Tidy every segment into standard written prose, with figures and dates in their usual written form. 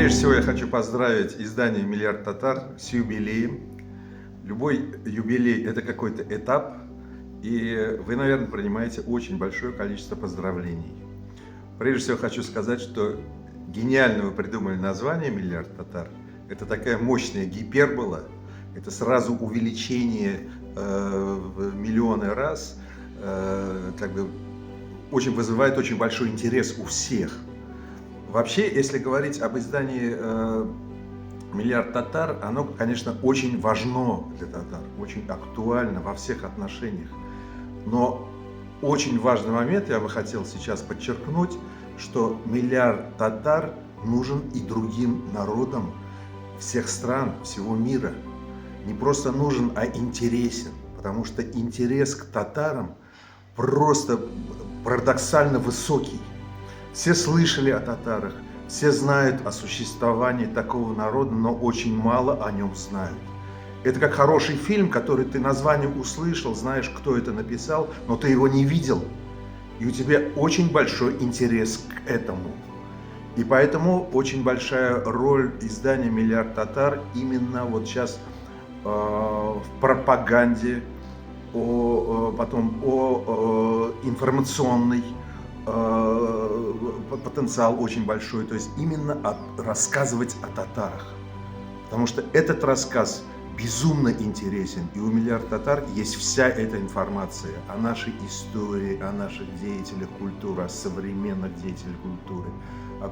Прежде всего я хочу поздравить издание «Миллиард татар» с юбилеем. Любой юбилей – это какой-то этап, и вы, наверное, принимаете очень большое количество поздравлений. Прежде всего хочу сказать, что гениально вы придумали название «Миллиард татар». Это такая мощная гипербола, это сразу увеличение в миллионы раз, очень вызывает очень большой интерес у всех. Вообще, если говорить об издании «Миллиард татар», оно, конечно, очень важно для татар, очень актуально во всех отношениях. Но очень важный момент я бы хотел сейчас подчеркнуть, что «Миллиард татар» нужен и другим народам всех стран, всего мира. Не просто нужен, а интересен, потому что интерес к татарам просто парадоксально высокий. Все слышали о татарах, все знают о существовании такого народа, но очень мало о нем знают. Это как хороший фильм, который ты название услышал, знаешь, кто это написал, но ты его не видел. И у тебя очень большой интерес к этому. И поэтому очень большая роль издания «Миллиард татар» именно вот сейчас в пропаганде, потом о информационной, потенциал очень большой, то есть именно рассказывать о татарах, потому что этот рассказ безумно интересен, и у «Миллиард татар» есть вся эта информация о нашей истории, о наших деятелях культуры, о современных деятелях культуры, о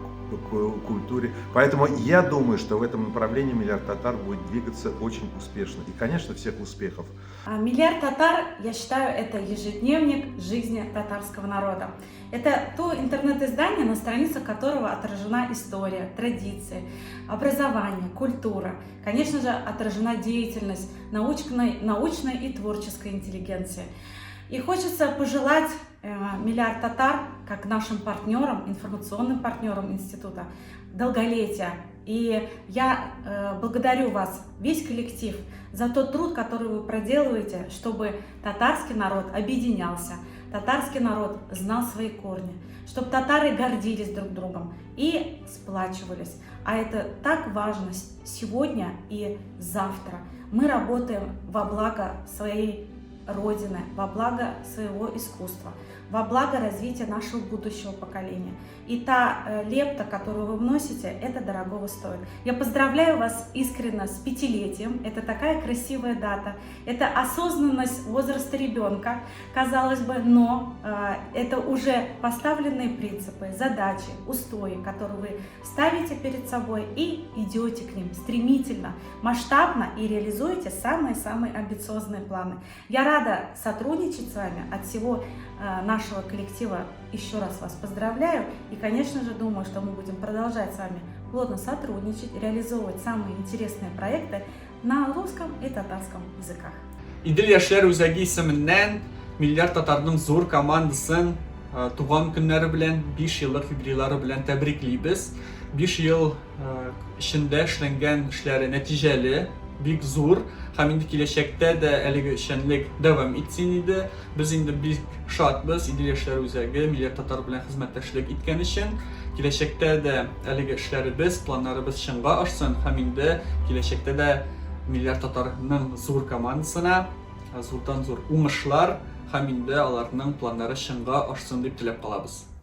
культуре. Поэтому я думаю, что в этом направлении «Миллиард татар» будет двигаться очень успешно. И, конечно, всех успехов. «Миллиард татар», я считаю, это ежедневник жизни татарского народа. Это то интернет-издание, на страницах которого отражена история, традиции, образование, культура. Конечно же, отражена деятельность научной и творческой интеллигенции. И хочется пожелать «Миллиард татар», как нашим партнерам, информационным партнерам института, долголетия. И я благодарю вас, весь коллектив, за тот труд, который вы проделываете, чтобы татарский народ объединялся, татарский народ знал свои корни, чтобы татары гордились друг другом и сплачивались. А это так важно сегодня и завтра. Мы работаем во благо своей Родины, во благо своего искусства, во благо развития нашего будущего поколения. И та лепта, которую вы вносите, это дорогого стоит. Я поздравляю вас искренне с 5-летием. Это такая красивая дата. Это осознанность возраста ребенка, казалось бы, но это уже поставленные принципы, задачи, устои, которые вы ставите перед собой и идете к ним стремительно, масштабно и реализуете самые-самые амбициозные планы. Я рада сотрудничать с вами от всего нашего коллектива. Еще раз вас поздравляю и, конечно же, думаю, что мы будем продолжать с вами плотно сотрудничать, реализовывать самые интересные проекты на русском и татарском языках. İdil Yaşlar Özəgi isimindən «Mиллиард татарның зур командасын туган көннәре белән, 5 еллык юбилейлары белән тәбриклибез. 5 ел эчендә эшләнгән эшләре нәтиҗәле, бик зур. Һәм инде киләчәктә дә әлеге эшчәнлек дәвам итсен иде. Без инде бик шатбыз «Идел Яшьләр Үзәге» «Миллиард татар» белән хезмәттәшлек иткән өчен. Киләчәктә дә әлеге эшләребез, планнарыбыз чынга ашсын һәм инде киләчәктә дә «Миллиард татарның зур командасына зурдан-зур уңышлар һәм инде аларның планнары чынга ашсын дип теләп калабыз.